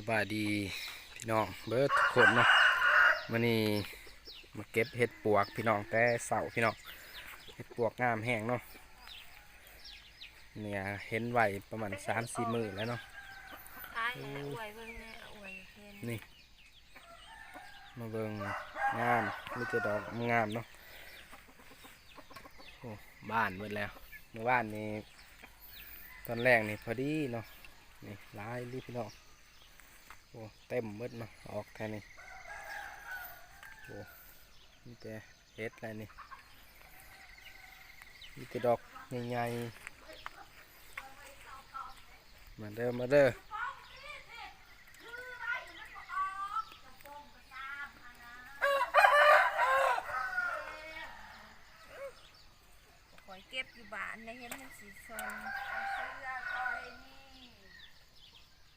สบายดีพี่น้องเบิร์ดทุกคนเนาะวันนี้มาเก็บเห็ดปวกพี่น้องแต่เสาพี่น้องเห็ดปวกงามแห้งเนาะเนี่ยเห็นไหวประมาณ3-4 มื้อแล้วเนาะนี่มาเบิ่งงามมีแต่ดอกงามเนาะโอ้บ้านหมดแล้วเมื่อวานนี้ตอนแรกนี่พอดีเนาะนี่หลายรีพี่น้องโอ้เต็มหมดเนาะออกแค่นี้โอ้มีแต่เห็ดอะไรนี่มีแต่ดอกใหญ่ๆมาเด้อมาเด้อคอยเก็บอยู่บ้านในเห็นมันสีส้ม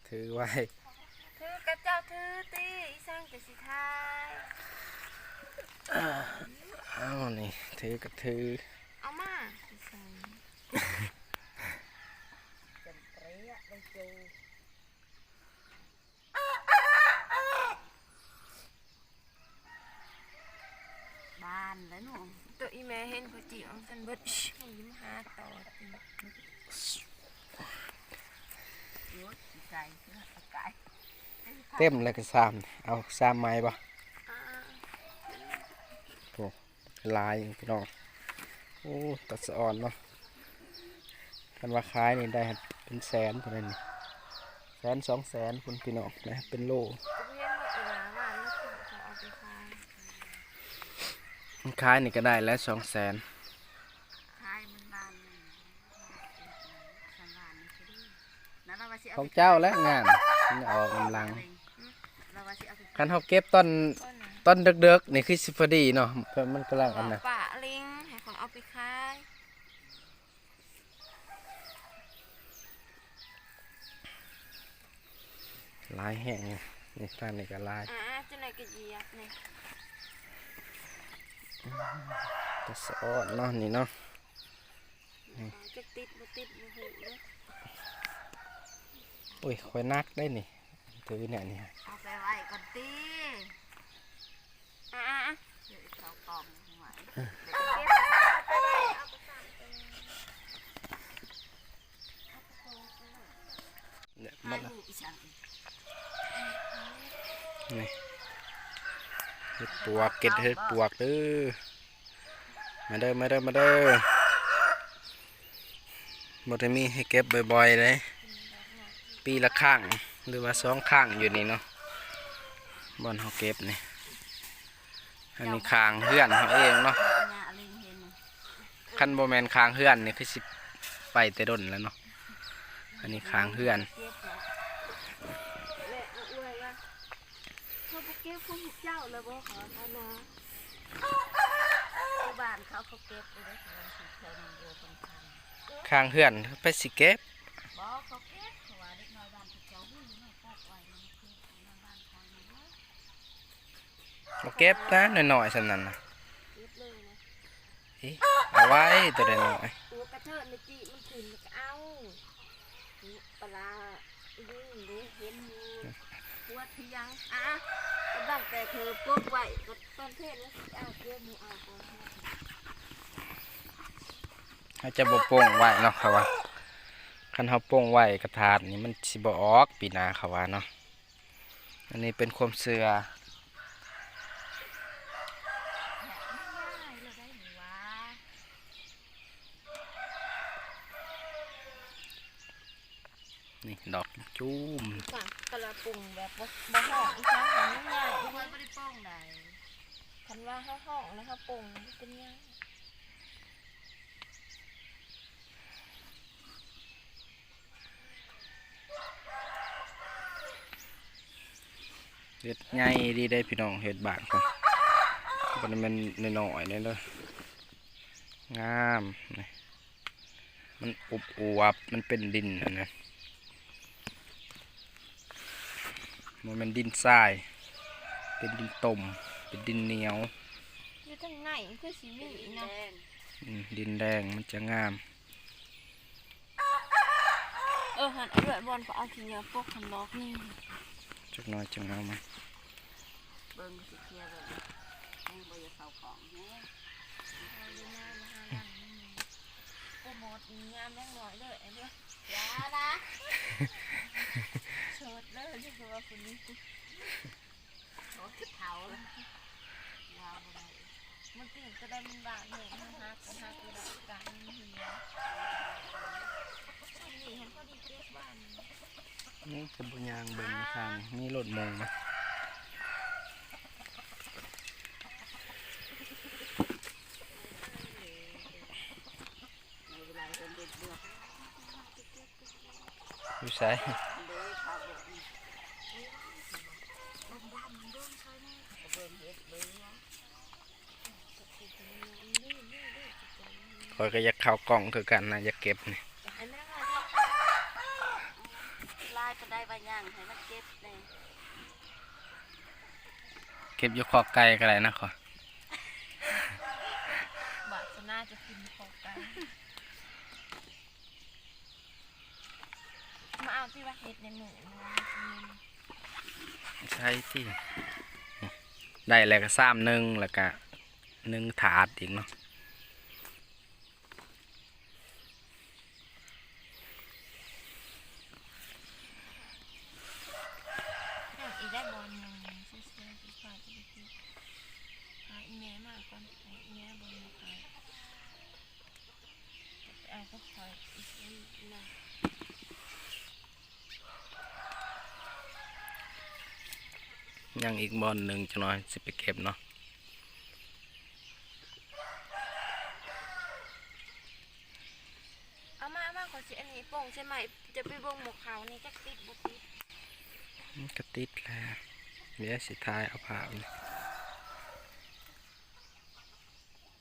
ถือไว้ถือกระเจ้าถือตีอีสร้างจะสิทาย เอานี่ถือกับถือเอามาอีสร้างจันเปรี้ยได้จูบ้านแล้วหนูตัวอีแม่เห็นเขาจีอังสันเบิดยิ้มหาต่อตีเต็มแล้วก็ซ้ำเอาซ้ำไม้ปะโอ้ลายพี่น้องโอ้ตัดสะอ่อนเนาะกันว่าขายนี่ได้เป็นแสนคนนี้100,000-200,000คนพี่น้องนะเป็นโลขายนี่ก็ได้แล้ว200,000ของเจ้าและงานออกกำลังคันเขาเก็บต้นเด็กๆนี่คือสิพอดีเนาะมันกำลังอันน่ะป่าลิงให้ของเอาไปขายลายแห้งนี่ท่านนี่ก็ลายจะไหนก็เหยียบนี่จะสอดเนาะนี่เนาะจะติดบ่ติดบ่หูเลยโอ้ยค่อยนักได้นี่ถือเนี่ยนี่เอาไปไว้ก่อนตีเดี๋ยวเขาปอมไว้เนี่ยมันนี่เห็ดปวกเก็ดเห็ดปวกเด้อมาเด้อมาเด้อมาเด้อบ่ได้มีให้เก็บบ่อยๆเลยปีละครั้งหรือว่า2 ครั้งอยู่นี่เนาะบ่อนเฮาเก็บนี่อันนี้คางเฮือนเฮาเองเนาะคันบ่แม่นคางเฮือนนี่คือสิไปแต่ดนแล้วเนาะอันนี้คางเฮือนเก็บของเจ้าแล้วบ่ขอทานะบ้านเขาเก็บเลยคางเฮือนไปสิเก็บบ่เขาเก็บเพราะว่าเด็กน้อยบ้านเจ้าอยู่ในปอกไว้มันคือบ้านคอยมาเก็บนะหน่อยๆสั่นนั่นนะเก็บเลยนะเอาไว้ตัวเดียวหน่อยตัวกระเทิดในจีมันขึ้นมันก็เอาปลาดึงเด็กเห็นหัวเทียงก็บ้านแต่เธอปลูกไว้ก็ต้นเทศแล้วเอาเก็บมือเอาตัวให้จะบ่โป่งไว้เนาะครับว่าคันเฮาโป่งไว้กระถาดนี่มันสิบ่ออกปีหน้าครับว่าเนาะอันนี้เป็นความเชื่อนี่ดอกจุ้มกระปุงแบบบ่ห่ออีกครั้งหนึ่งง่ายๆไม่ได้ป้องใดคันว่าเขาห่อแล้วเขาปงเป็นยังเห็ดใหญ่ดีได้พี่น้องเห็ดบานก่อนมันน้อยๆเลยเลยงามนี่มันอบอวบมันเป็นดินนะมันดินทรายเป็นดินต้มเป็นดินเหนียวอยู่ทางไหนคือสีมีเนาะดินแดงมันจะงามหันเอาด้วยบอลไปเอาขี้เหนียวพวกขันล็อกนี่ จักหน้อยจังเอามา เบิ่งสิเคลียร์เลยให้บ่อย่าเข้าของแน่เอาดีหน้ามาหาหลังนี่โปรโมทงามแม่งน้อยเด้อไอ้เด้ออย่านะเชิดเด้อที่คือว่าคนนี้โอ้คือเฒ่าแล้วยาวบ่ได้มันติดจะได้มันบาดเหนื่อยฮักก็ได้การเหี่ยวอันนี้เห็นพอดีเก็บบ้าน นี่คือบุญยางเบิ่งทางมีรถมงนะอยู่ใส่คอยก็อยากเข้ากล่องคือกันนะอยากเก็บนี่ ลายก็ได้ใบย่างให้มันเก็บเลย เก็บอยู่คอกไก่ก็ได้นะขอบ าดน่าจะกินพอกันมาเอาที่ว่าเห็ดในหมู ใช่ที่ได้แล้วก็ซ้ำหนึ่งแล้วก็1 ถาดอีกเนาะ อีได้บอลหนึ่งซื้อที่ฝาจะไปกินหาอีเมลมากก่อนอีเมลบอลมาขายเอาก็คอยอีกนะ ยังอีกบอลหนึ่งจังหน่อยสิไปเก็บเนาะ เอามาขอสิอันนี้โป่งใช่ไหมจะไปบ่งหมกเขานี่จะติดบุติด มันก็ติดแล้วเดี๋ยวสิทายเอาผ้านี่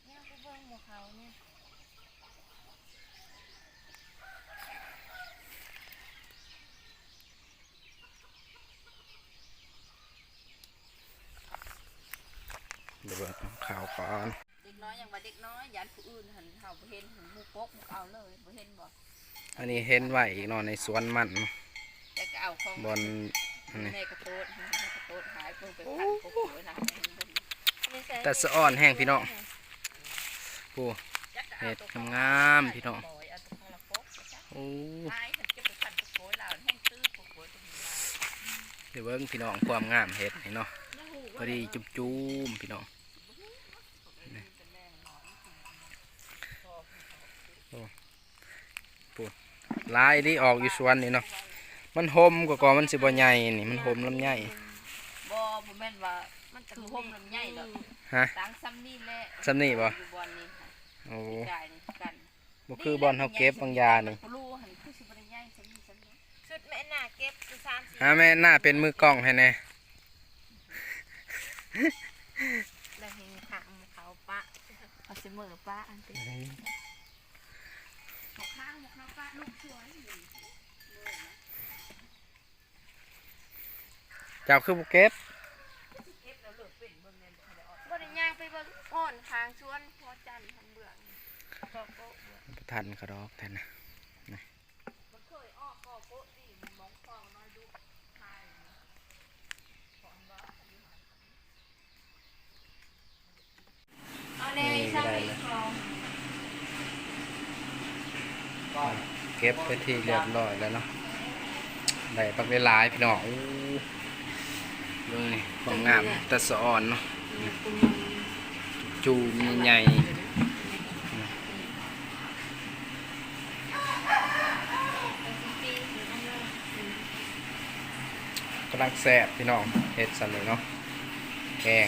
เนี่ยไปบ่งหมกเขาเนี่ย เดี๋ยวเบิ่งข่าวก่อน เด็กน้อยอย่างว่าเด็กน้อยยันผู้อื่นหันเฮาบ่เห็นหันหมูปกหมูเอาเลยบ่เห็นบ่ อันนี้เห็นไว้อีกเนาะในสวนมันเนาะ แต่ก็เอาของ บอลนี่ แม่กระโตดกระโตดหายเพิ่งไปพันกบหัวนะ แต่สะอ่อนแห้งพี่น้องปูเห็ดงามๆพี่น้องโอ้เดี๋ยวเบิ่งพี่น้องความงามเห็ดนี่เนาะพอดีจุ่มๆพี่น้องนี่โอ้ปูลายที่ออกอยู่สวนนี่เนาะมันหมกว่ามันสิบ่ใหญ่นี่มันหมลำไย บ่แม่นว่ามันคือห่มลำไยดอก ฮะ ต่างซ้ำนี่แหละ ซ้ำนี่บ่ อยู่บอนนี้ โอ้ จ่ายนี่กัน บ่คือบอลเฮาเก็บบางยานี่ รู้หันคือสิบ่ได้ใหญ่ซ้ำนี่ซ้ำนี่ชุดแม่น่าเก็บคือ3-4 หาแม่หน้าเป็นมือกล้องให้แน่ แล้วเห็นข้างเขาปะเอาสิมือปะอันติข้างเขาปะลูกสวย เจ้าคือบ่เก็บ บ่ได้ย่างไปเบิ่งอ้อนทางสวนพอจันทร์ทำเบื้องก็โกะเบื้อง บ่ทันเขาดอกแท้นะ บ่เคยอ้อก็โกะดีมันมองฟองน้อยดูทายของบ่เอาเลยสั่งอีกของ เก็บไปที่เรียบร้อยแล้วเนาะได้ปักหลายๆพี่น้องอู้เบิ่งนี่ความงามแต่สะอ่อนเนาะจูมใหญ่ๆกำลังแซ่บพี่น้องเฮ็ดซั่นเลยเนาะแกง